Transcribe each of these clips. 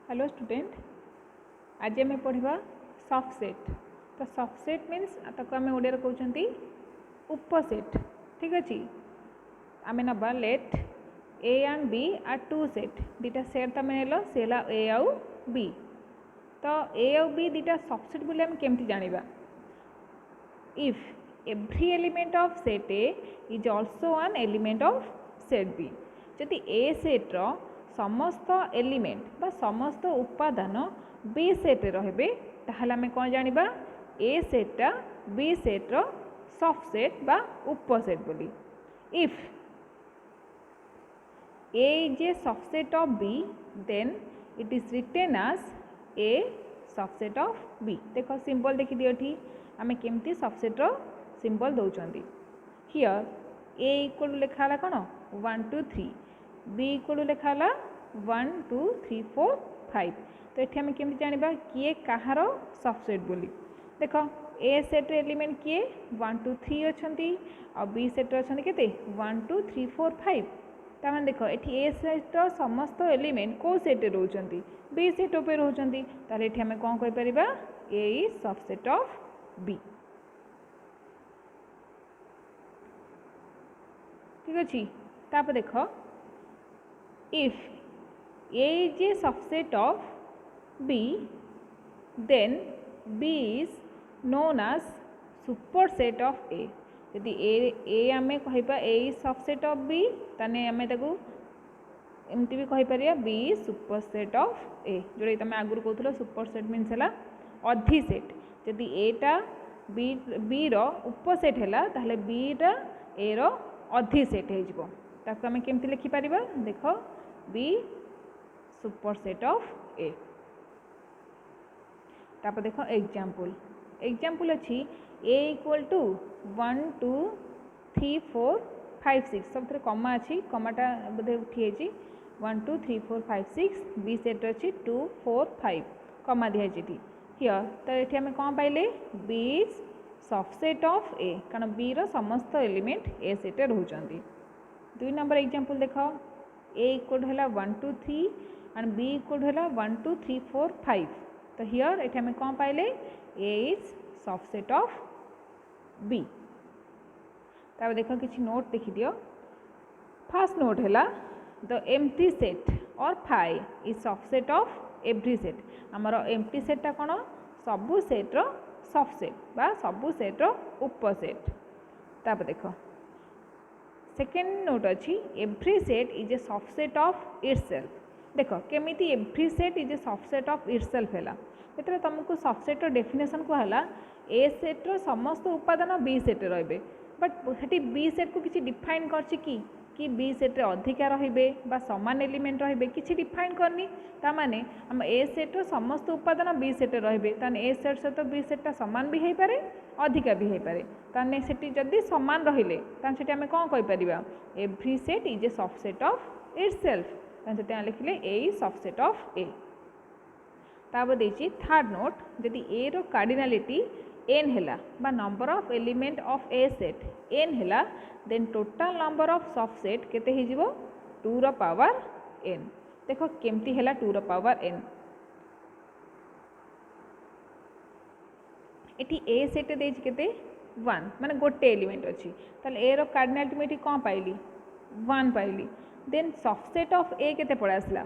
Hello student, आज आम पढ़ा सबसेट। तो सबसेट मीन्स ताको आम ओडिया कहते उपसेट। ठीक अच्छे, आम नवा let A and B are two set. दुटा सेट तुम नेल सी ए आउ बी। तो ए आउ बी दुटा सबसेट बोली आम केमती जानिबा? If every element of set A is also an element of set B. जदि ए सेट्र समस्त एलिमेंट बा समस्त उपादान बी सेट रे ताहले आम कौन जानिबा? ए सेटा बी सेट्र सबसेट बा उपसेट बोली। If A is a subset of B then it is written as a subset of B. देखो सिंबल देखी दियो ठी आम केमती सबसेट्र सिंबल दौरान। हियर ए इक्वल लिखाला कौन 1 2 3, बी इक्वल लिखाला 1 2 3 4 5। तो ये आम केमती जानिबा किए कहार सबसेट बोली? देख ए सेट एलिमेंट किए 1 2 3 अच्छी और बी सेट अच्छे के 1 2 3 4 5। तार देख ये ए सेट्र समस्त एलिमेंट कौ सेट रोचंती? बी सेट उपर रोचंती। ताले ये आम कौन कहीपर? A is subset of B. ठीक अच्छे, तापर देख if A is a subset of B then B is known as superset of A. यदि ए आम कह A is subset of B ताने आम एमती भी कहीपर B is superset of A. जोटा तुम आगुरी कहूल सुपरसेट मीन्स है अधि सेट। जदि एटा बी रो उपसेट है ताहले बी टा ए रो अधि सेट हो आम केमती लिखिपर? देख बी सुपरसेट ऑफ ए। तापर देख एग्जाम्पल अच्छी ए इक्वल टू 1 2 3 4 5 6। सब थे कमा अच्छी, कमाटा बोधे उठी 1 2 3 4 5 6। बी सेट अच्छी 2 4 5 कमा दिखाई हियर। तो ये आम कौन पाइले? B is subset of A, कारण बी रो समस्त एलिमेंट ए सेट रोचंती। 2 नंबर एग्जाम्पल देख ए इक्वल है 1 2 3 एंड बी इक्वल है 1 2 3 4 5। तो हियर ये आम कौन पाइले? A is subset of B. तब देख किसी नोट देखी दियो। फर्स्ट नोट है द एम्प्टी सेट और phi is subset of every set. आमर एम्प्टी सेटा कौन? सबू सेट्र सबसेट बा सबू सेट्र उपसेट। तब देख सेकेंड नोट अच्छी every set is a subset of itself. देख केमिति every set is a subset of itself है। जो तुमको सबसेट्र डेफिनेशन कहला ए सेट्र समस्त उपादान बी सेट रे, बट से बी सेट को किसी डिफाइन कि बी सेट्रे अधिका रे सामान एलिमेंट रे किसी डिफाइन करनी। ताने आम ए सेट्र समस्त उपादान बी सेट रे ताने ए सेट सहित बी सेटा सामान भी हो पारे अधिका भी हो पारे। ताने सेठी जदि सामान रहिले ताने सेठी आम कौन कहीपर? Every set is a subset of itself. ताने लिखिले A is subset of A. तापर देछि थर्ड नोट, जदि ए रो कार्डिनालिटी n है बा number of element of A set n है then total number of subset केते हो जिवो 2 रो पावर n। देखो केमती है 2 रो पावर n। एटी ए सेट देछि केते 1 माने गोटे एलिमेंट अच्छी। ताले ए रो कार्डिनालिटी में कौन पाइली? 1 पाइली। देन सबसेट ऑफ ए केते पड़ा आसला?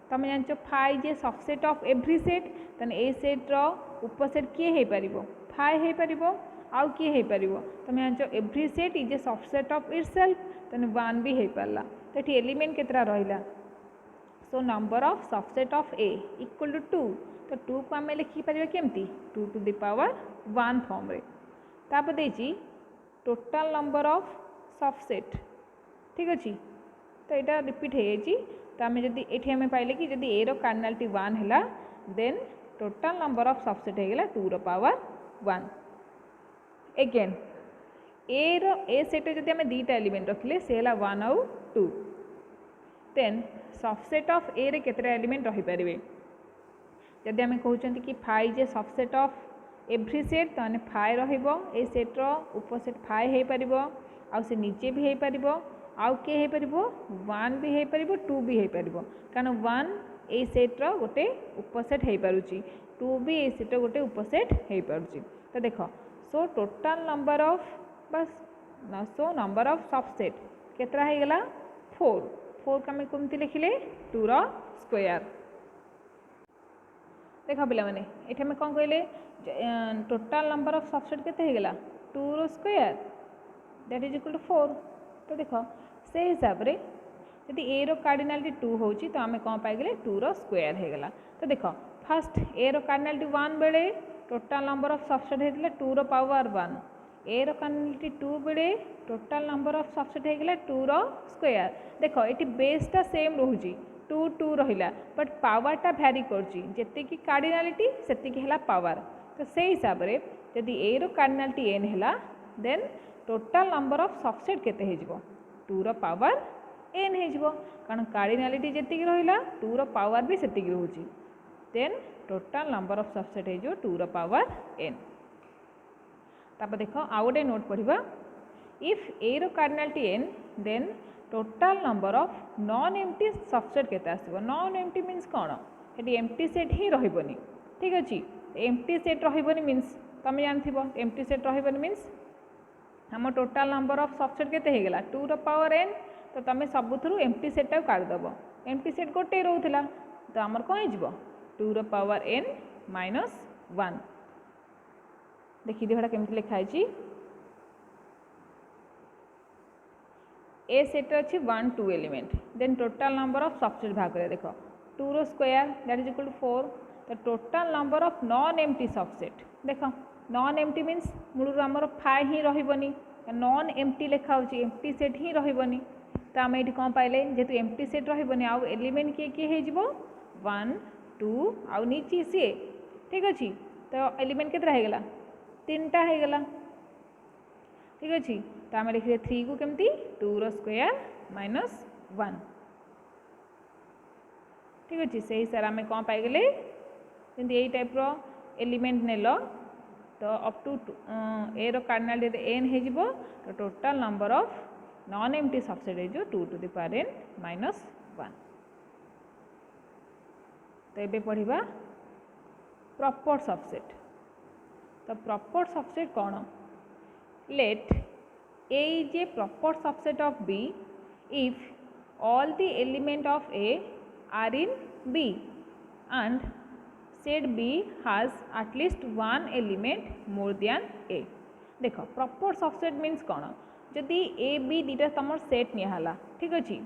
तुम जानच फाइ जे सबसेट ऑफ एवरी सेट। ताने ए सेट रो उपसेट किए हो पारिबो? फाइ हो पारिबो। आउ किए हो पारिबो? तुम जानच every set is a subset of itself. ताने 1 भी हो पारला। तो ये एलिमेंट केतरा रहिला? So number of subset of A equal to 2। तो 2 को आम लिखिपर केमती? 2 टू द पावर 1 फॉर्म रे। तापर देछि टोटाल नंबर ऑफ सबसेट। ठीक अच्छे, तो यहाँ रिपीट हो जाइए। तो आम जदि ये आम पाइले कि जदि ए रो कार्डिनालिटी 1 है then total number of subset होगा 2 रो पावर 1। एगेन ए सेट जदि आम दुटा एलिमेंट रखिले से 1 आउ 2 देन सबसेट ऑफ ए रे केतटा एलिमेंट रही पारे? जदि आम कहते कि फाइ जे सबसेट ऑफ एवरी सेट तो फाइ रहिबो ए सेट्र उपसेट फाइ हो पार आउ से निजे भी हो पार आउ किए हो पार 1 भी हो पार 2 भी हो पार कारण 1 ए सेट्र गोटे उपसेट हो पारुची 2 भी ए सेट्र गोटे उपसेट हो पारुची। तो देख सो टोटाल नंबर ऑफ बस सो नंबर ऑफ सबसेट केतरा हो गला 4 4 को आम कमती लिखिले 2 रो स्क्वायर। देख पे ये आम कौन कहले टोटाल नंबर ऑफ सबसेट केते हो गला 2 रो square that is equal to 4। तो देख से हिसाब रे यदि ए रो कार्डिनालिटी 2 होची तो आम कौन पाइगले 2 रो स्क्वायर हो गला। तो देख फास्ट ए रो कार्डिनालिटी 1 बेले टोटाल नंबर ऑफ सबसेट होता 2 रो पावर 1 ए रो कार्डिनालिटी 2 बेले टोटाल नंबर ऑफ सबसेट होगा 2 रो स्क्वायर। देख ये बेसटा सेम रोची 2 2 रहा बट पावरटा भ्यारी करती कार्डिनालिटी से पावर। तो से हिसाब से जदि ए रो कार्डिनालिटी n है then total number of subset केते हो 2 रो पावर n हो कारण कार्डिनालिटी जी रहा 2 रो पावर भी से रोची then total number of subset हो 2 रो पावर n। तापर देख आउ गोटे नोट पढ़ा इफ ए रो cardinality n then total number of non empty subset केते आसीबो। नॉन एम्प्टी मीन्स कौन ये एम्प्टी सेट ही रहिबोनी ठीक अच्छे एम्प्टी सेट रहिबोनी मीन्स तुम जानथिबो एम्प्टी सेट रहिबोनी मीन्स हम टोटाल नंबर ऑफ सबसेट केते हो गला 2 रो पावर n। तो तुम सबुथु एम्प्टी सेट काढ़ीदेव एम्प्टी सेट गोटे रोला तो आमर कौन हो 2 रो पावर n माइनस 1। देखिए केमती लिखाई ए सेट अच्छी 1 2 element then total number of subset भाग कर देख 2 रो square that is equal to 4। तो total number of non empty subset देख नॉन एम्प्टी मीन्स मूल आमर 5 ही रही नॉन एम्प्टी लिखा होची एम्प्टी सेट ही रही। तो आम ये कौन पाइले जेहेतु एम्प्टी सेट रही आउ एलिमेंट किए किए हो 1 2 आउ नीचे सी ठीक अच्छे। तो एलिमेंट केतरा हो गला 3टा हो गला ठीक अच्छे। तो आम लिखिले 3 को केमती 2 रो स्क्वायर माइनस 1 ठीक अच्छे। से हिसाब आम कौन पाइगले जमी यही टाइप रो एलिमेंट नेल तो अप टू ए रो कार्डिनालिटी n हो तो total number of non empty subset हो 2 to the power n minus 1। तो ये पढ़ा प्रॉपर सबसेट। तो प्रॉपर सबसेट कौन let A is a proper subset of B if all the element of A are in B and set B has at least one element more than A। देख proper subset means कौन जदि A B दीटा तुम set निहाला ठीक अच्छे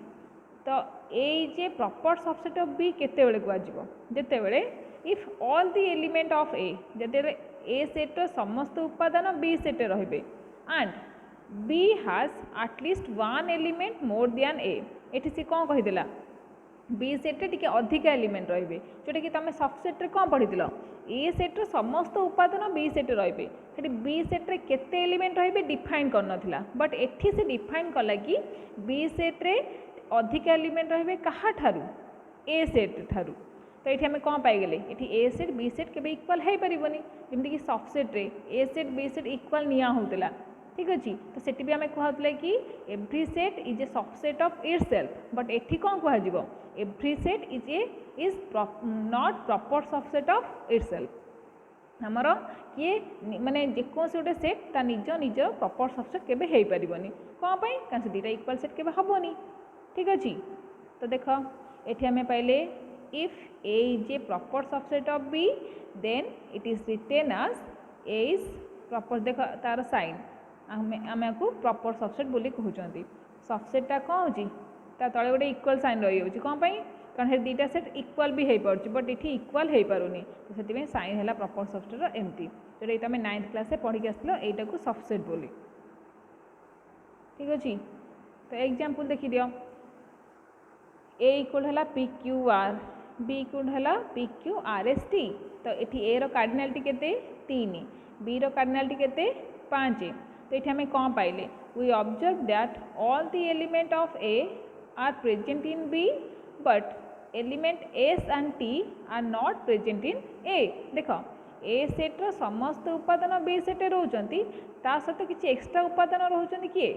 तो A is a proper subset of B केते बेले को जिते बेले if all the element of A जदि A सेट समस्त उपादान B सेट रहिबे and B has at least one element more than A। ये सी कौन कहीदेला B सेट्रे टी अधिक एलिमेंट रे जोटा कि तुम सबसेट्रे कौन पढ़ी ए सेट्रे समस्त उपादान B सेट्रे रे B सेट्रे केते एलिमेंट रे डिफाइन करना बट एठी से डिफाइन कला कि B सेट्रे अधिक एलिमेंट रे कहा ठारू A सेट ठारू। तो ये आम कौन पाइगले ये ए सेट बी सेट के इक्वाल हो पारबनी जमीक सबसेट्रे ए सेट बी सेट इक्वाल निया होता ठीक अच्छे। तो सेठी भी आम कहते कि every set is a subset of its self but एठी कौन कह every set is not proper subset of its self आमर किए माने जेकोसी गोटे सेट ता निज निज प्रॉपर सबसेट केबे हो पारबनी कौन पाई कारण से दुटा इक्वाल सेट केबे हबनी ठीक अच्छे। तो देख ये आम पाइले if A is a proper subset of B then it is written as A is proper देख तार साइन आम आपको प्रॉपर सबसेट बोली कहते सबसेटा कौन होची ता तले गोटे इक्वल साइन रही कौन पाई कारण हे दीटा सेट इक्वल भी हो पार्छ बट ये इक्वल हो पारुनी तो से साइन है प्रॉपर सबसेट एमती जोटा तुम 9th क्लास से पढ़ी आसल यहीटा को सबसेट बोली ठीक अच्छे। तो एग्जांपल देखी दियो A इक्वल है P Q R B equal है P Q R S T. तो ये A रो कार्डिनालिटी केते 3 B रो कार्डिनालिटी केते 5। तो ये आम कौन पाइले we observe that all the element of A are present in B but element S and T are not present in A। देख A सेट्र समस्त उपादान B सेट्रे रोचंती ता सहित किसी एक्स्ट्रा उपादान रोचंती किए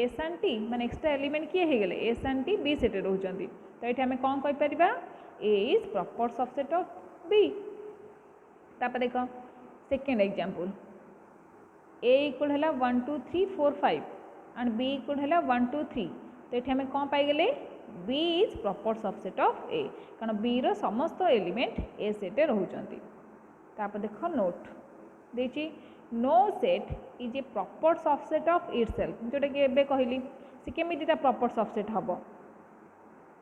S एंड T माने एक्स्ट्रा एलिमेंट किए हो गले S एंड T B सेट्रे रोचंती। तो ये आम कौन कहि परिबा A is proper subset of B. तापर देख सेकेंड एग्जांपल ए इक्वल है 1 2 3 4 5 एंड बी इक्वल है 1 2 3। तो ये आम कौन पाईगले B is proper subset of A कारण बी रो समस्त एलिमेंट ए सेट रोचंती। तापर देख नोट देची no set is a proper subset of itself जोटा कि एबे कहली से केमितिटा प्रॉपर सबसेट हम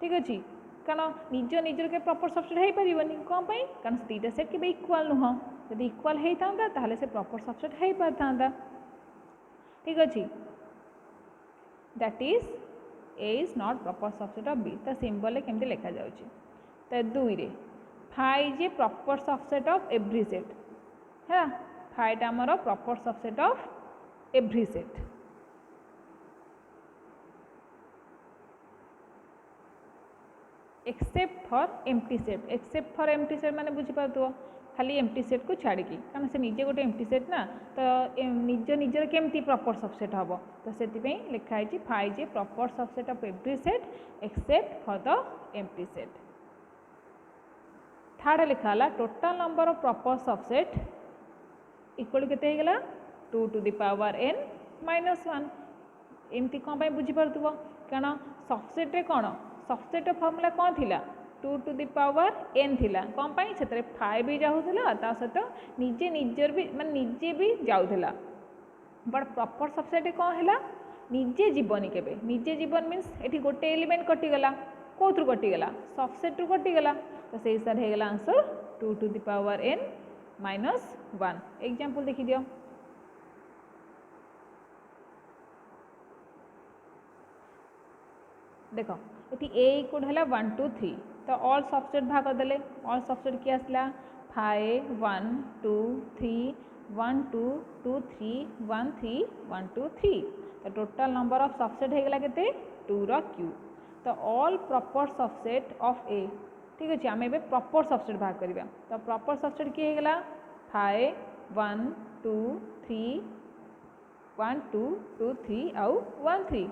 ठीक अच्छे कारण निज निजर के प्रॉपर सबसेट हो पारनी कौन पाई कारण दुईटा सेट के इक्वाल नुह जब इक्वाल होता ताहले से प्रॉपर सबसेट हो पारता ठीक अच्छे that is A is not proper subset of B. तो सिंबल केमती लिखा जाउची तो दुई रे phi is a proper subset of every set है फाइटा आमर proper subset of every set except for empty set माने बुझी पाथो खाली एम्प्टी सेट को छाड़ी कारण से निजे गोटे एम्प्टी सेट ना तो निज निजर केमती प्रॉपर सबसेट हम तो से लिखाई phi is a proper subset of every set except for the empty set. Third लिखा total number of proper subset equal केते गला 2 to the power n minus 1 एमती कौन पाई बुझी पारथुव कारण सबसेट रे कौन सबसेट फॉर्मूला कौन थिला 2 to the power n थिला कौन पाई से 5 भी जाऊला ता सहित निजे निजर भी माने निजे भी जाऊला बट प्रॉपर सबसेट कौन है निजे जीवनी केबे निजे जीवन मीन्स एठी गोटे एलिमेंट कटिगला कौथु कटिगला सबसेट रु कटिगला तो से हिसाब हो गला answer 2 to the power n minus 1। Example देखि दियो देखो ये ए इक्वल है 1 2 3 तो ऑल सबसेट भाग करदे ऑल सबसेट किए आसला 5 1 2 3 1 2 2 3 1 3 1 2 3 तो टोटल नंबर ऑफ सबसेट होगा केते 2 रो क्यू तो ऑल प्रॉपर सबसेट ऑफ ए ठीक अच्छे आम ए प्रॉपर सबसेट भाग करवा तो प्रॉपर सबसेट किए होगा 5 1 2 3 1 2 2 3 आउ 1 3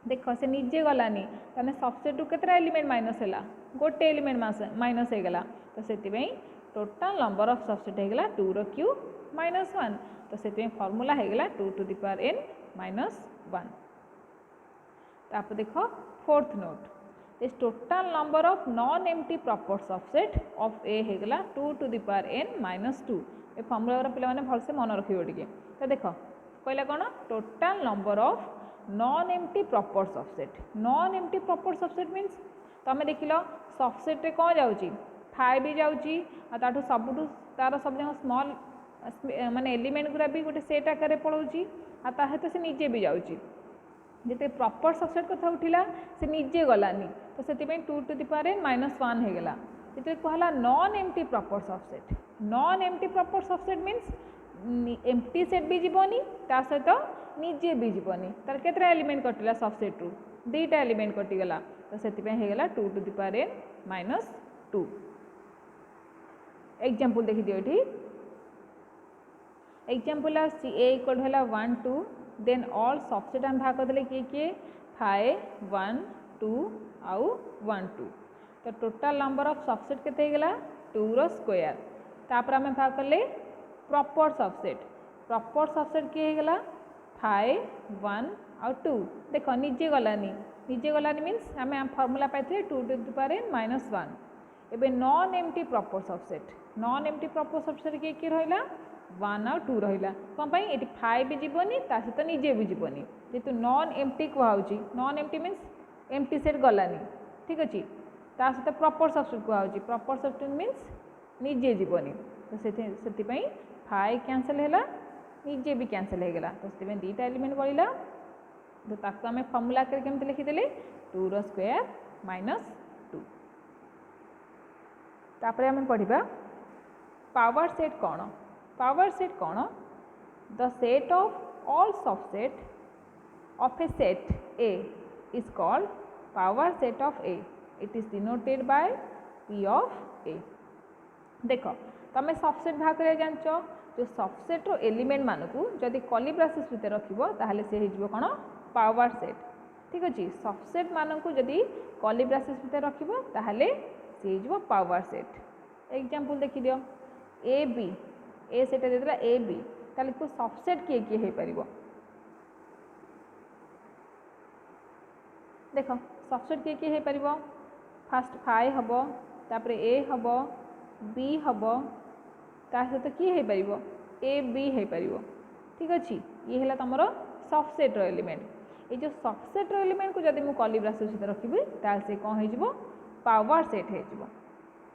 देख से निजे गलानी ताने सबसेट रु केतरा एलिमेंट माइनस है गोटे एलिमेंट माइनस होगा तो से टोटल नंबर ऑफ सबसेट होगा 2 रो क्यू माइनस 1 तो से फॉर्मूला होगा 2 to the power n minus 1। तापर देख fourth note this total number of non empty proper subset of A होगा 2 to the power n minus 2 ये फॉर्मूला पे भलसे मन रखिए टे तो देख कहला कौन total number of non empty proper subset non empty proper subset means तुम देख लो सबसेट रे कौन जाऊँगी 5 भी जाऊँगी ताठू सबुठू तार सब जगह स्मॉल माने एलिमेंट गुरा भी गोटे सेट आकार पड़ोची आते से निजे भी जाऊँगी जिते प्रॉपर सबसेट कथा उठिला से निजे गलानी तो से 2 to the power n minus 1 होगा जिते कहला non empty proper subset non empty proper subset means empty set भी जीवनी ता सहित निजे भी जीवनी तार केतरा एलिमेंट कटिला सबसेट रु 2टा एलिमेंट कटिगला तो से होगा 2 to the power n minus 2। Example देखि दियो एठी एग्जांपल ए इक्वल है 1 2 देन ऑल सबसेट हम भाग करदे किए किए 5 1 2 आउ 1 2 तो टोटल नंबर ऑफ सबसेट केते होगा 2 रो स्क्वायर तापर हम भाग करले प्रॉपर सबसेट किए होगा 5 1 आउ 2 देख निजे गलानी मीन्स आम formula pi 2 to the power n minus 1। एबे नॉन एम्प्टी प्रॉपर सबसेट किए किए रहा 1 आउ 2 रहा कौन पाई ये 5 भी जीवनी ता सहित निजे भी जीवनी जेतु नॉन एम्प्टी कहुची non empty means empty set गलानी ठीक अच्छे ता सहित प्रॉपर सबसेट कहुची प्रॉपर सबसेट मीन्स निजे जीवनी तो से 5 कैंसल है निजे भी कैंसल होगा तो से 2टा एलिमेंट बढ़ला तो ताको आम फॉर्मूला केमती लिखिदेले 2 रो स्क्वायर माइनस 2। तापर आम पढ़ा पावर सेट कौन the set of all subset of A set A is called power set of A it is denoted by P of A. देख तुम सबसेट भाग कर जानच जो सबसेट रो एलिमेंट मानकू जदि कर्ली ब्राकेट भितर रखिबो ताहले से हिजबो कोन पावर सेट ठीक अच्छे सबसेट मानकू जदि कर्ली ब्राकेट भितर रखिबो ताहले सी हो पावर सेट। एग्जांपल देखि दियो ए बी ए सेट देला ए बी ताले को सबसेट किए किए हे परिबो देखो सबसेट किए किए हे परिबो फास्ट 5 हबो तापर ए हबो बी हबो ता सहित किए हे परिबो ए बी हे परिबो ठीक अछि ये हला तमरो सबसेट रो एलिमेंट। ये जो सबसेट रो एलिमेंट को जदि मु कर्ली ब्राकेट सहित रखिबी ता से कोन हे जिवो पावर सेट हे जिवो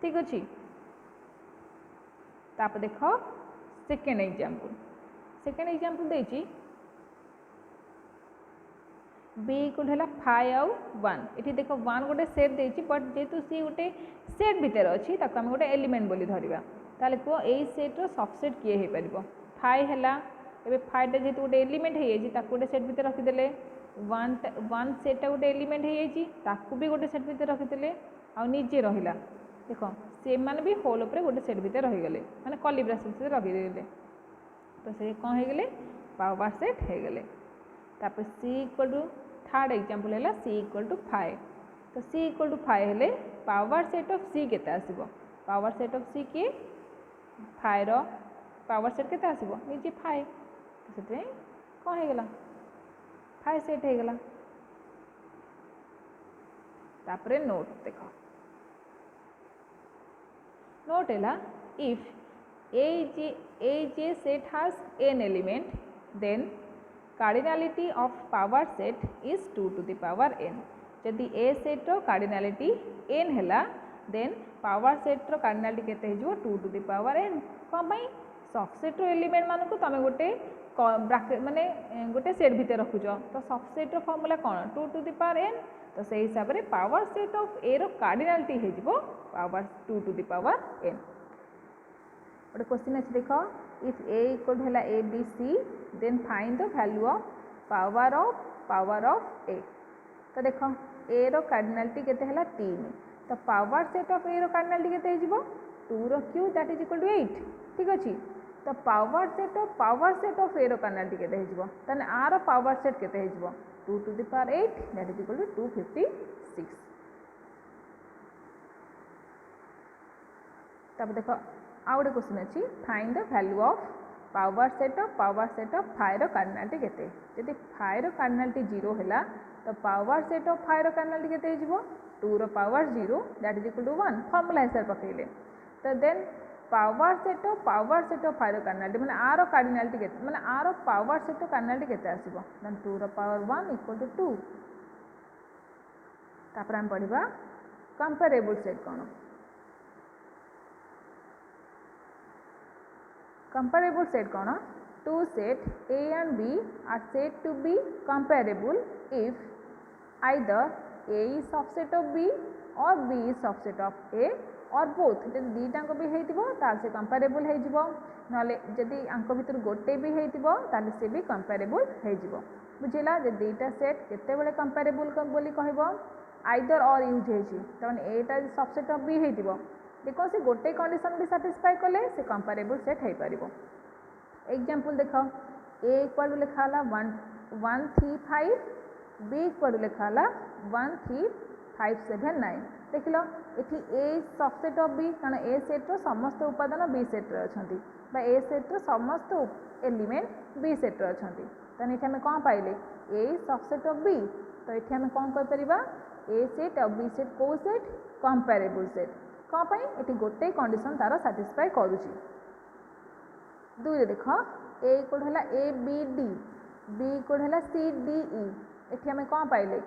ठीक अछि। तापर देखो सेकेंड एग्जांपल देछि b इक्वल है 5 आउ 1 एठी देखो 1 गोटे सेट देछि बट जेतु सी गोटे सेट भीतर अछि ताको हम गोटे एलिमेंट बोली धरिबा ताले को एई सेट रो सबसेट किए हे परिबो 5 हला एबे 5 टा जेतु गोटे एलिमेंट हे जेछि ताको गोटे सेट भीतर रखि देले 1 सेट टा गोटे एलिमेंट हे जेछि ताको भी गोटे सेट भीतर रखि देले आ निजे रहिला देखो से माने भी होल ऊपर गोटे सेट भीतर रहि गले माने कर्ली ब्राकेट से रखि देले तो से कोन हे गेले पावर सेट हे गेले। तापर सी इक्वल टू थर्ड एग्जांपल है सी इक्वल टू 5 तो सी इक्वल टू 5 हेले पावर सेट ऑफ सी केते आसीबो पावर सेट ऑफ सी के 5 रो पावर सेट केते आसीबो निजे 5 तो सेते कोन हे गेला 5 सेट हे गेला। तापर नोट देखो नोट है if a set has n element then cardinality of power set is 2 to the power n जदि a set रो cardinality n हैला then power set रो cardinality केते हेजो 2 to the power n कोन पई सबसेट रो element मान को तमे गोटे ब्रैकेट माने गोटे सेट भीतर रखुजो तो सबसेट रो फार्मूला कोन 2 to the power n तो से हिसाब रे पावर सेट ऑफ a रो cardinality हेजो power 2 to the power n। गोटे क्वेश्चन अच्छे देख इफ a इक्वल है a b c then find the value of power of a तो देख a रो कार्डिनालिटी केते हला 3 तो पावर सेट ऑफ a रो कार्डिनालिटी केते हिजबो 2 रो cube that is equal to 8 ठीक अछि तो पावर सेट ऑफ a रो कार्डिनालिटी केते हिजबो तने a रो पावर सेट केते हिजबो 2 to the power 8 that is equal to 256। तब देखो आ गोटे क्वेश्चन अच्छी find the value of power set of 5 रो कार्डिनालिटी केते जदि 5 रो कार्डिनालिटी 0 हैला तो पावर सेट ऑफ 5 रो कार्डिनालिटी केते हिजबो 2 रो power 0 that is equal to 1 formula हिसाब पकेले तो देन पावर सेट ऑफ 5 रो कार्डिनालिटी माने आ रो कार्डिनालिटी केते माने आ रो पावर सेट ऑफ कार्डिनालिटी केते आसीबो देन 2 रो पावर 1 इक्वल टू 2। तापर हम पढिबा कंपैरेबल सेट कोन comparable set कौन two set a and b are said to be comparable if either a is subset of b or b is subset of a or both जब दीटा को भी हेतिबो ताल से comparable हे जिवो नले जदी अंक भितर गोटे भी हेतिबो ताल से भी comparable हे जिवो बुझिला जे दीटा सेट केते बेले comparable बोली कहबो either or यूज हे छि तने a टा subset of b हेतिबो देखो से गोटे कंडीशन भी सैटिस्फाई कले से कंपैरेबल सेट है पारिबो। एग्जांपल देखो a इक्वल टू लिखाला 135 b इक्वल टू लिखाला 13579 देखिलो एठी a सबसेट ऑफ b कारण a सेट रो समस्त उपादान b सेट रो अछंती बा a सेट रो समस्त एलिमेंट b सेट रो अछंती तने एठी हम कोन पाइले a सबसेट ऑफ b तो एठी हम कोन कर परिबा a सेट और b सेट को सेट कंपैरेबल सेट कौन पाई एटी गोटे कंडीशन तार सैटिस्फाई करूची। दुई देख a इक्वल है a b d b equal है c d e एठी हमें कौन पाइले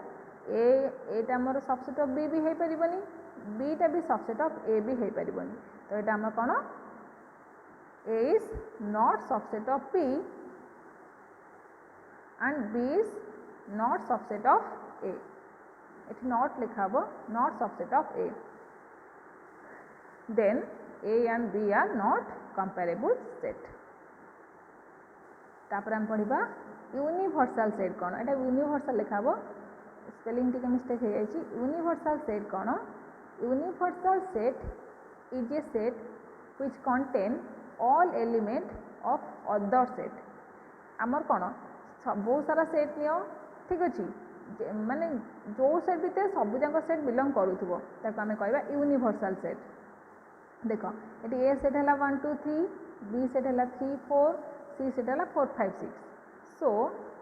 एटा हमर सबसेट ऑफ b भी हे परिबनी b टा भी सबसेट ऑफ a भी हे परिबनी तो एटा हमर कोन a is not subset of b and b is not subset of a एठी नॉट लिखाबो not subset of a then a and b are not comparable set। तापर हम पढ़िबा यूनिवर्सल सेट कोन एटा यूनिवर्सल लिखाबो स्पेलिंग टिके मिस्टेक हे जायछि यूनिवर्सल सेट कोन universal set is a set which contain all element of other set आमर कोन बहुत सारा सेट नियो ठीक अछि माने जो सेट भितर सब जाक सेट बिलंग करूथबो ताको आमे कहबा यूनिवर्सल सेट। देख ये ए सेट है 1 2 3, बी सेट है 3 4, सी सेट है 4 5 6। So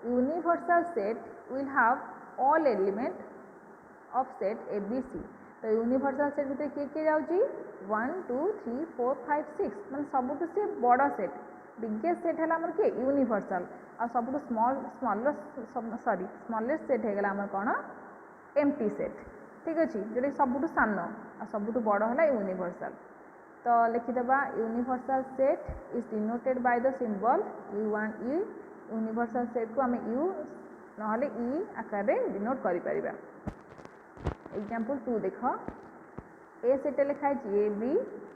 universal set will have all element of set A B C. तो यूनिवर्सल सेट भितर किए किए जाउची 1 2 3 4 5 6 माने सबुठु से बड़ सेट बिगेस्ट सेट है आमर किए यूनिवर्सल आ सबुठु स्मॉलेस्ट सेट है गला आमर कोन एम्प्टी सेट। ठीक अच्छे जोटा सबुठु सान आ सबुठु बड़ है यूनिवर्सल। तो लिखिदेबा universal set is denoted by the symbol u1 u। Universal set को आम u नहले ई आकार डिनोट करि परिबा। एग्जांपल 2 देख ए सेट लिखा है ए बी,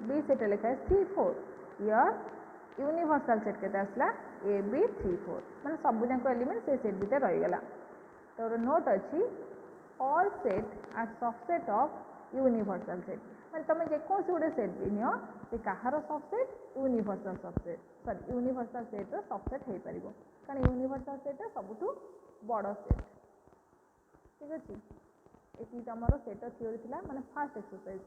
बी सेट लिखा है 3 4। हियर यूनिवर्सल सेट केते आसला ए बी 3 4 माने सब जाक एलिमेंट से सेट भीतर रही गला। तो नोट अच्छी all set are subset of universal set माने तुम जेकोसी गोटे सेट भी नियो से कहार subset universal subset sorry universal set subset हो पार कारण यूनिवर्सल सेट सबुठु बड़ सेट। ठीक अच्छे ये तुम सेट थ्योरी थी माने फर्स्ट एक्सरसाइज।